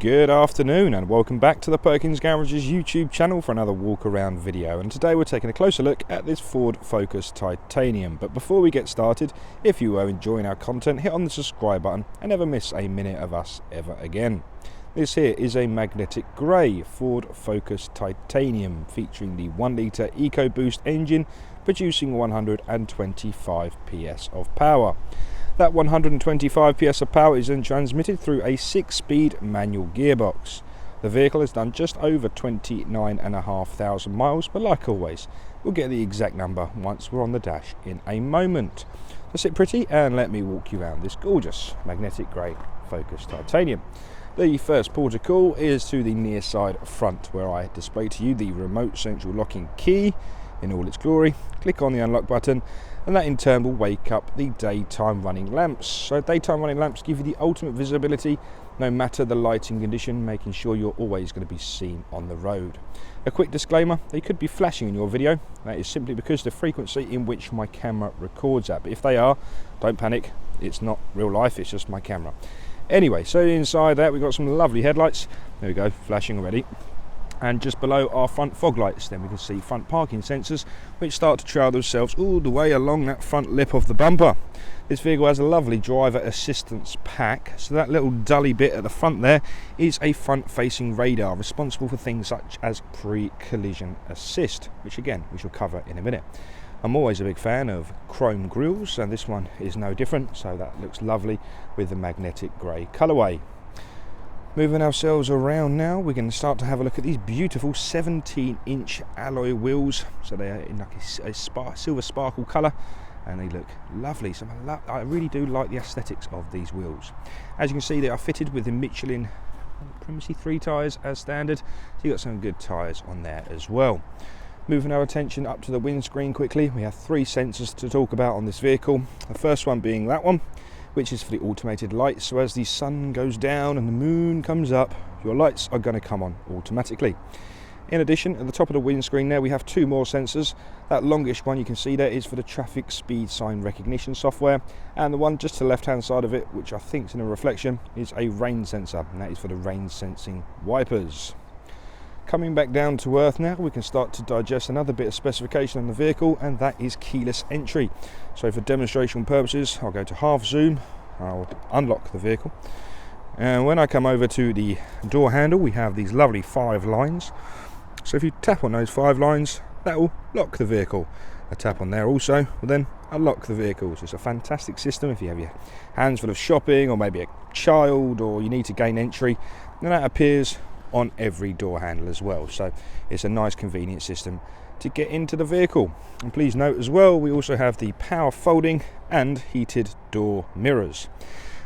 Good afternoon and welcome back to the Perkins Garage's YouTube channel for another walk around video, and today we're taking a closer look at this Ford Focus Titanium. But before we get started, if you are enjoying our content, hit on the subscribe button and never miss a minute of us ever again. This here is a magnetic grey Ford Focus Titanium featuring the 1 litre Ecoboost engine producing 125 PS of power. That 125 PS of power is then transmitted through a 6-speed manual gearbox. The vehicle has done just over 29,500 miles, but like always, we'll get the exact number once we're on the dash in a moment. So sit pretty and let me walk you around this gorgeous magnetic grey Focus Titanium. The first port of call is to the near side front, where I display to you the remote central locking key in all its glory. Click on the unlock button and that in turn will wake up the daytime running lamps. So daytime running lamps give you the ultimate visibility no matter the lighting condition, making sure you're always going to be seen on the road. A quick disclaimer, they could be flashing in your video. That is simply because the frequency in which my camera records at, but if they are, don't panic, it's not real life, it's just my camera. Anyway, so inside that we've got some lovely headlights, there we go, flashing already. And just below are front fog lights. Then we can see front parking sensors, which start to trail themselves all the way along that front lip of the bumper. This vehicle has a lovely driver assistance pack, so that little dully bit at the front there is a front facing radar responsible for things such as pre-collision assist, which again we shall cover in a minute. I'm always a big fan of chrome grills, and this one is no different, so that looks lovely with the magnetic grey colourway. Moving ourselves around now, we're going to start to have a look at these beautiful 17-inch alloy wheels. So they are in like a silver sparkle colour, and they look lovely. So I really do like the aesthetics of these wheels. As you can see, they are fitted with the Michelin Primacy 3 tyres as standard. So you've got some good tyres on there as well. Moving our attention up to the windscreen quickly, we have 3 sensors to talk about on this vehicle. The first one being that one, which is for the automated lights, so as the sun goes down and the moon comes up, your lights are going to come on automatically. In addition, at the top of the windscreen there we have 2 more sensors. That longish one you can see there is for the traffic speed sign recognition software, and the one just to the left hand side of it, which I think is in a reflection, is a rain sensor, and that is for the rain sensing wipers. Coming back down to earth now, we can start to digest another bit of specification on the vehicle, and that is keyless entry. So for demonstration purposes, I'll go to half zoom, I'll unlock the vehicle, and when I come over to the door handle, we have these lovely 5 lines. So if you tap on those 5 lines, that will lock the vehicle. A tap on there also will then unlock the vehicle. So it's a fantastic system if you have your hands full of shopping, or maybe a child, or you need to gain entry, then that appears on every door handle as well. So it's a nice convenient system to get into the vehicle. And please note as well, we also have the power folding and heated door mirrors.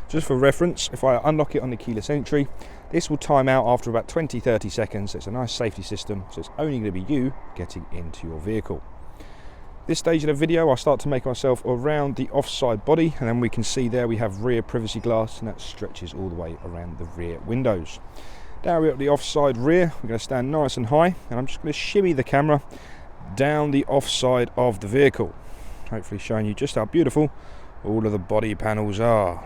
Just for reference, if I unlock it on the keyless entry, this will time out after about 20-30 seconds. It's a nice safety system, so it's only going to be you getting into your vehicle. This stage of the video, I'll start to make myself around the offside body, and then we can see there we have rear privacy glass, and that stretches all the way around the rear windows. Now we're at the offside rear, we're going to stand nice and high, and I'm just going to shimmy the camera down the offside of the vehicle, hopefully showing you just how beautiful all of the body panels are.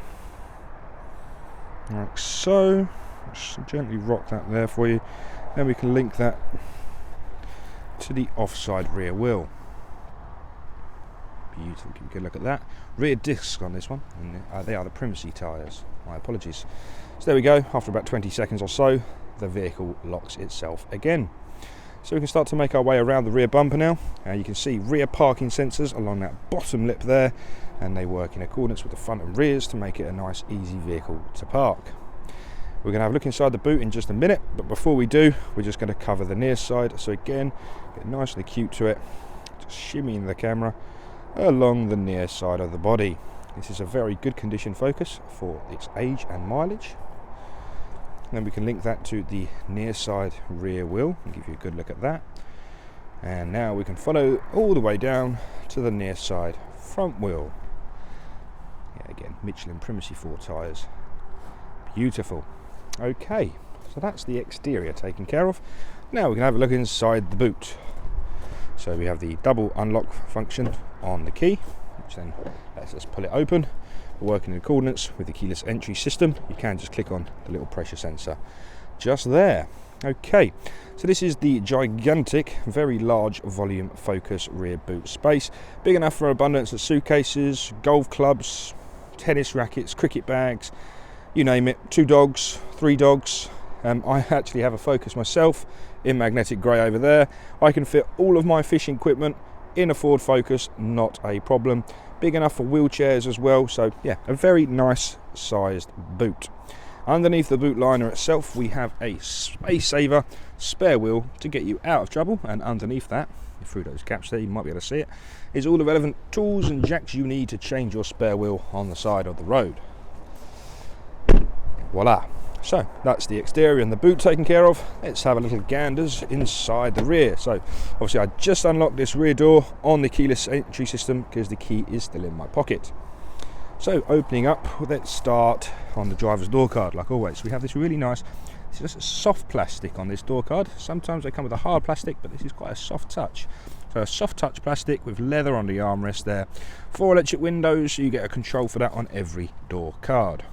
Like so. Just gently rock that there for you, then we can link that to the offside rear wheel. Beautiful, give a good look at that. Rear discs on this one, and they are the Primacy tyres, my apologies. So there we go, after about 20 seconds or so, the vehicle locks itself again. So we can start to make our way around the rear bumper now. You can see rear parking sensors along that bottom lip there, and they work in accordance with the front and rears to make it a nice easy vehicle to park. We're going to have a look inside the boot in just a minute, but before we do, we're just going to cover the near side. So again, get nice and acute to it, just shimmying the camera along the near side of the body. This is a very good condition Focus for its age and mileage. Then we can link that to the near side rear wheel and give you a good look at that. And now we can follow all the way down to the near side front wheel. Yeah, again, Michelin Primacy 4 tyres. Beautiful. Okay, so that's the exterior taken care of. Now we can have a look inside the boot. So we have the double unlock function on the key, which then lets us pull it open. working in accordance with the keyless entry system, you can just click on the little pressure sensor just there. Okay, so this is the gigantic, very large volume Focus rear boot space, big enough for abundance of suitcases, golf clubs, tennis rackets, cricket bags, you name it. 2 dogs, 3 dogs. I actually have a Focus myself in magnetic grey over there. I can fit all of my fishing equipment in a Ford Focus, not a problem. Big enough for wheelchairs as well, so yeah, a very nice sized boot. Underneath the boot liner itself, we have a space saver spare wheel to get you out of trouble, and underneath that, through those caps there, you might be able to see it, is all the relevant tools and jacks you need to change your spare wheel on the side of the road. Voila! So that's the exterior and the boot taken care of. Let's have a little ganders inside the rear. So obviously I just unlocked this rear door on the keyless entry system because the key is still in my pocket. So opening up, let's start on the driver's door card like always. We have this really nice, it's just a soft plastic on this door card. Sometimes they come with a hard plastic, but this is quite a soft touch. So a soft touch plastic with leather on the armrest there. 4 electric windows, so you get a control for that on every door card.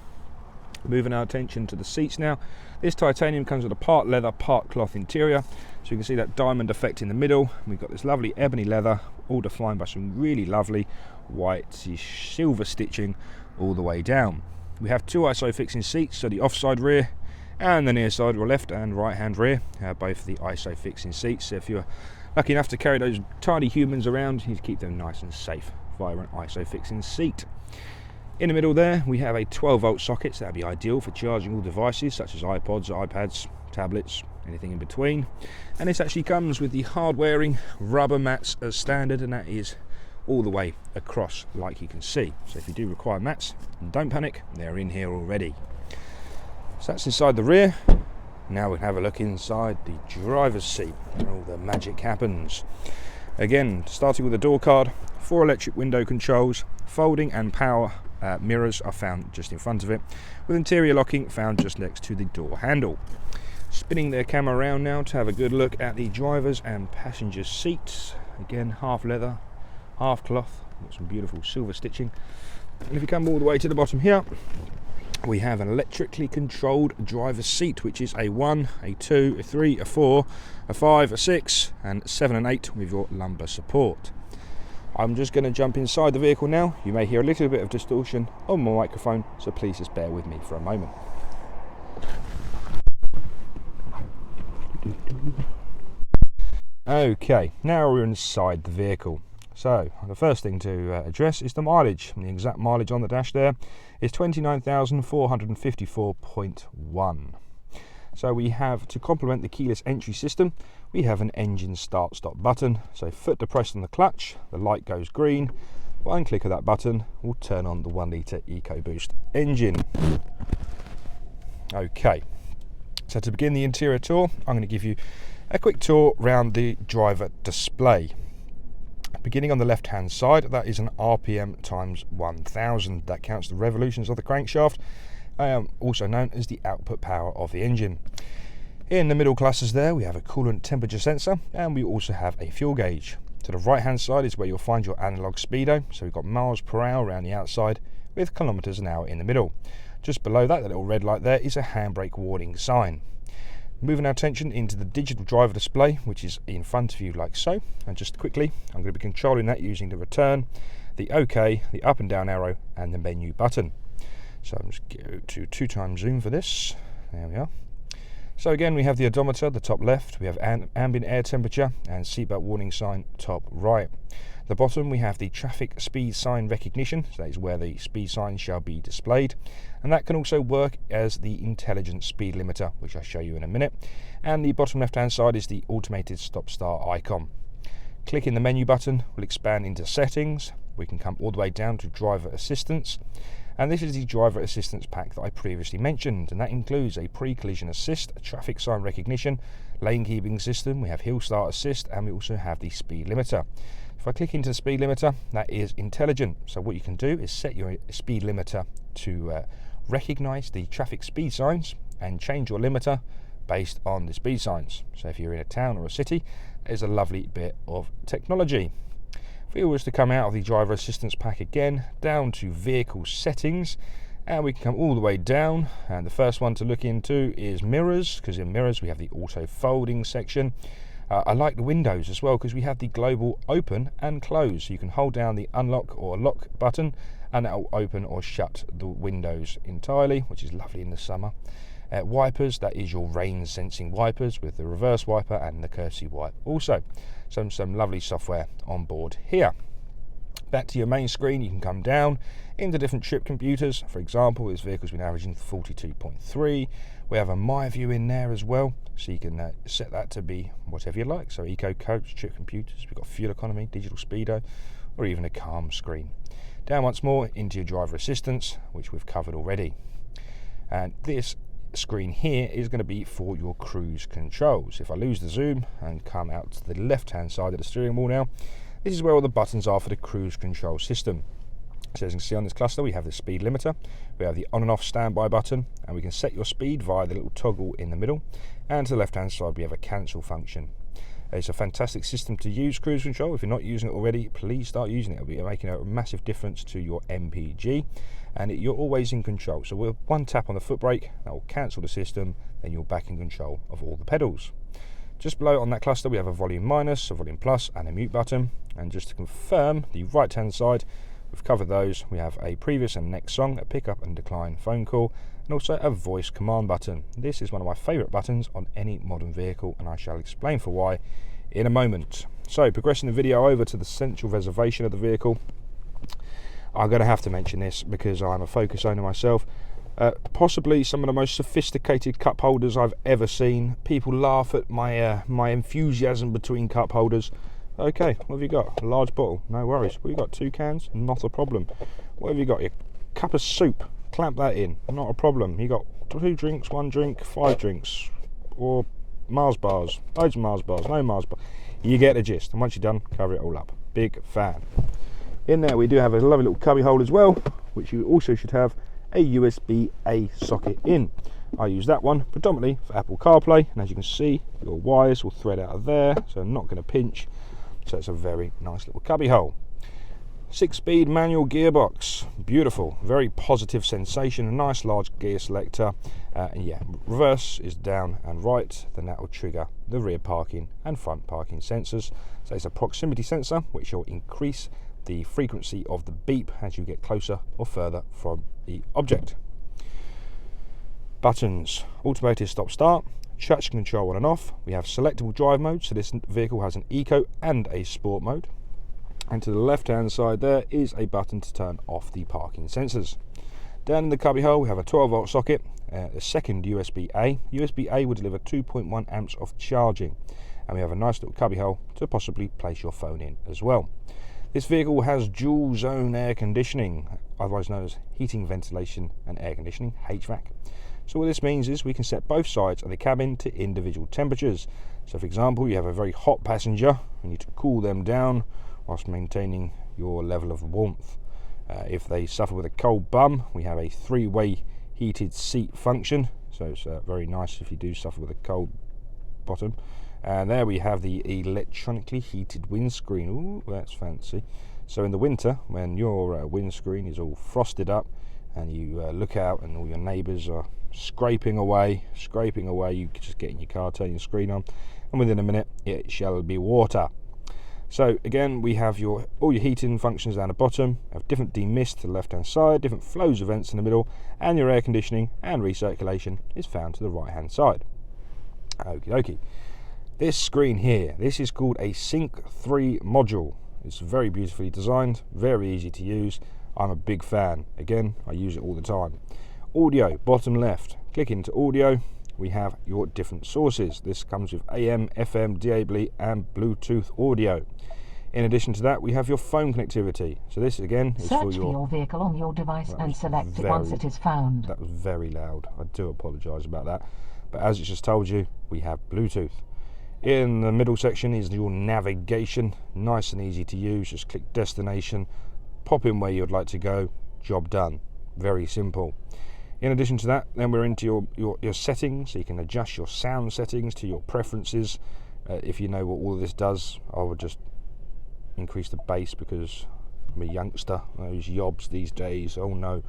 Moving our attention to the seats now. This titanium comes with a part leather, part cloth interior. So you can see that diamond effect in the middle. We've got this lovely ebony leather, all defined by some really lovely white silver stitching all the way down. We have 2 ISO-fixing seats, so the offside rear and the near side or left and right hand rear, both the ISO-fixing seats. So if you're lucky enough to carry those tiny humans around, you need to keep them nice and safe via an ISO-fixing seat. In the middle there, we have a 12-volt socket, so that'd be ideal for charging all devices such as iPods, iPads, tablets, anything in between. And this actually comes with the hard-wearing rubber mats as standard, and that is all the way across, like you can see. So if you do require mats, don't panic, they're in here already. So that's inside the rear. Now we'll have a look inside the driver's seat, where all the magic happens. Again, starting with the door card, 4 electric window controls, folding and power mirrors are found just in front of it, with interior locking found just next to the door handle. Spinning their camera around now to have a good look at the driver's and passenger seats. Again, half leather, half cloth, got some beautiful silver stitching. And if you come all the way to the bottom here, we have an electrically controlled driver's seat, which is a 1, a 2, a 3, a 4, a 5, a 6, and 7 and 8 with your lumbar support. I'm just going to jump inside the vehicle now. You may hear a little bit of distortion on my microphone, so please just bear with me for a moment. Okay, now we're inside the vehicle. So the first thing to address is the mileage. The exact mileage on the dash there is 29,454.1. So we have, to complement the keyless entry system, we have an engine start-stop button. So foot depressed on the clutch, the light goes green. One click of that button will turn on the 1 litre Ecoboost engine. Okay, so to begin the interior tour, I'm going to give you a quick tour around the driver display. Beginning on the left hand side, that is an RPM times 1000. That counts the revolutions of the crankshaft, also known as the output power of the engine. In the middle clusters there, we have a coolant temperature sensor, and we also have a fuel gauge. To the right hand side is where you'll find your analog speedo. So we've got miles per hour around the outside with kilometers an hour in the middle. Just below that, the little red light there is a handbrake warning sign. Moving our attention into the digital driver display, which is in front of you like so. And just quickly, I'm going to be controlling that using the return, the OK, the up and down arrow, and the menu button. So I'm just going to 2 times zoom for this. There we are. So again, we have the odometer, the top left, we have ambient air temperature and seatbelt warning sign, top right. At the bottom, we have the traffic speed sign recognition, so that is where the speed sign shall be displayed. And that can also work as the intelligent speed limiter, which I'll show you in a minute. And the bottom left-hand side is the automated stop-start icon. Clicking the menu button will expand into settings. We can come all the way down to driver assistance. And this is the driver assistance pack that I previously mentioned, and that includes a pre-collision assist, a traffic sign recognition, lane keeping system, we have hill start assist, and we also have the speed limiter. If I click into the speed limiter, that is intelligent. So what you can do is set your speed limiter to recognize the traffic speed signs and change your limiter based on the speed signs. So if you're in a town or a city, there's a lovely bit of technology. If we was to come out of the driver assistance pack again, down to vehicle settings, and we can come all the way down, and the first one to look into is mirrors, because in mirrors we have the auto folding section. I like the windows as well, because we have the global open and close, so you can hold down the unlock or lock button and that will open or shut the windows entirely, which is lovely in the summer. Wipers, that is your rain sensing wipers with the reverse wiper and the courtesy wipe. Also some lovely software on board here. Back to your main screen, you can come down into different chip computers. For example, this vehicle's been averaging 42.3. We have a My View in there as well, so you can set that to be whatever you like. So Eco Coach, chip computers, we've got fuel economy, digital speedo, or even a calm screen. Down once more into your driver assistance, which we've covered already. And this screen here is going to be for your cruise controls. If I lose the zoom and come out to the left hand side of the steering wheel now, this is where all the buttons are for the cruise control system. So as you can see on this cluster, we have the speed limiter, we have the on and off standby button, and we can set your speed via the little toggle in the middle, and to the left hand side we have a cancel function. It's a fantastic system to use, cruise control. If you're not using it already, please start using it. It'll be making a massive difference to your MPG, and you're always in control. So with one tap on the foot brake, that will cancel the system, and you're back in control of all the pedals. Just below on that cluster we have a volume minus, a volume plus, and a mute button. And just to confirm, the right hand side, we've covered those. We have a previous and next song, a pick up and decline phone call, and also a voice command button. This is one of my favourite buttons on any modern vehicle, and I shall explain for why in a moment. So progressing the video over to the central reservation of the vehicle, I'm going to have to mention this because I'm a Focus owner myself. Possibly some of the most sophisticated cup holders I've ever seen. People laugh at my enthusiasm between cup holders. Okay, what have you got? A large bottle, no worries. Well, you got 2 cans, not a problem. What have you got? Your cup of soup, clamp that in, not a problem. You got 2 drinks, 1 drink, 5 drinks, or Mars bars, loads of Mars bars, no Mars bars. You get the gist, and once you're done, cover it all up. Big fan. In there we do have a lovely little cubby hole as well, which you also should have a USB-A socket in. I use that one predominantly for Apple CarPlay, and as you can see, your wires will thread out of there, so I'm not going to pinch. So it's a very nice little cubby hole. 6-speed manual gearbox, beautiful, very positive sensation, a nice large gear selector, and yeah, reverse is down and right, then that will trigger the rear parking and front parking sensors. So it's a proximity sensor which will increase the frequency of the beep as you get closer or further from the object. Buttons, automated stop start, traction control on and off. We have selectable drive mode, so this vehicle has an eco and a sport mode. And to the left hand side there is a button to turn off the parking sensors. Down in the cubby hole we have a 12-volt socket, a second USB-A. USB-A will deliver 2.1 amps of charging, and we have a nice little cubby hole to possibly place your phone in as well. This vehicle has dual zone air conditioning, otherwise known as heating, ventilation and air conditioning, HVAC. So what this means is we can set both sides of the cabin to individual temperatures. So for example, you have a very hot passenger, you need to cool them down whilst maintaining your level of warmth. If they suffer with a cold bum, we have a 3-way heated seat function, so it's very nice if you do suffer with a cold bottom. And there we have the electronically heated windscreen. Ooh, that's fancy. So in the winter, when your windscreen is all frosted up and you look out and all your neighbours are scraping away, you just get in your car, turn your screen on, and within a minute it shall be water. So again, we have all your heating functions down the bottom, have different demist to the left hand side, different flows of vents in the middle, and your air conditioning and recirculation is found to the right hand side. Okie dokie. This screen here, this is called a Sync 3 module. It's very beautifully designed, very easy to use. I'm a big fan. Again, I use it all the time. Audio, bottom left. Click into audio. We have your different sources. This comes with AM, FM, DAB and Bluetooth audio. In addition to that, we have your phone connectivity. So this again is for your vehicle on your device and select it once it is found. That was very loud. I do apologise about that. But as it's just told you, we have Bluetooth. In the middle section is your navigation, nice and easy to use. Just click destination, pop in where you'd like to go, job done. Very simple. In addition to that, then we're into your settings, so you can adjust your sound settings to your preferences. If you know what all of this does, I would just increase the bass because I'm a youngster. Those yobs these days, oh no.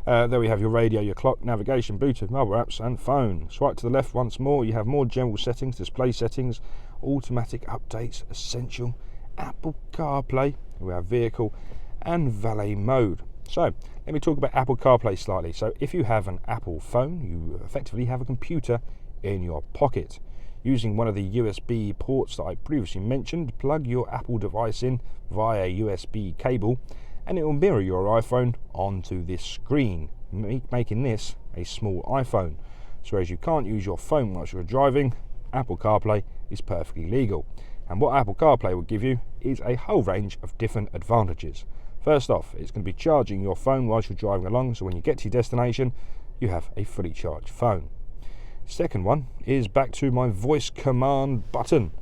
There we have your radio, your clock, navigation, Bluetooth, mobile apps and phone. Swipe to the left once more, you have more general settings, display settings, automatic updates, essential, Apple CarPlay, we have vehicle and valet mode. So let me talk about Apple CarPlay slightly. So if you have an Apple phone, you effectively have a computer in your pocket. Using one of the USB ports that I previously mentioned, plug your Apple device in via USB cable and it will mirror your iPhone onto this screen, making this a small iPhone. So as you can't use your phone whilst you're driving, Apple CarPlay is perfectly legal. And what Apple CarPlay will give you is a whole range of different advantages. First off, it's going to be charging your phone whilst you're driving along, so when you get to your destination, you have a fully charged phone. Second one is back to my voice command button.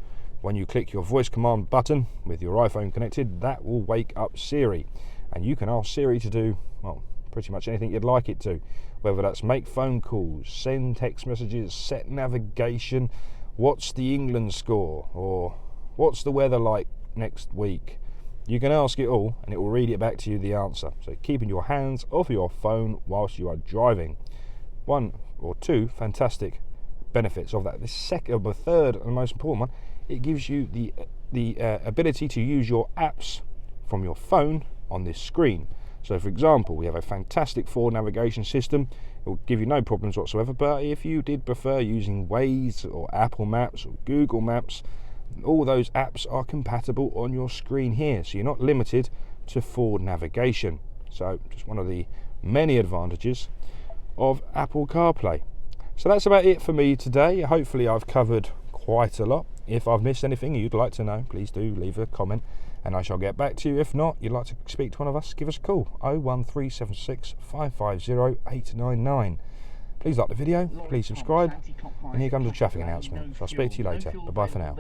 When you click your voice command button with your iPhone connected, that will wake up Siri. And you can ask Siri to do, well, pretty much anything you'd like it to. Whether that's make phone calls, send text messages, set navigation, what's the England score, or what's the weather like next week. You can ask it all and it will read it back to you, the answer. So keeping your hands off your phone whilst you are driving. One or two fantastic benefits of that. The third and the most important one, it gives you the ability to use your apps from your phone on this screen. So for example, we have a fantastic forward navigation system. It will give you no problems whatsoever, but if you did prefer using Waze or Apple Maps or Google Maps, all those apps are compatible on your screen here, so you're not limited to forward navigation. So just one of the many advantages of Apple CarPlay. So that's about it for me today. Hopefully I've covered quite a lot. If I've missed anything you'd like to know, please do leave a comment and I shall get back to you. If not, you'd like to speak to one of us, give us a call, 01376 550 899. Please like the video, please subscribe, and here comes a traffic announcement. So I'll speak to you later. Bye bye for now.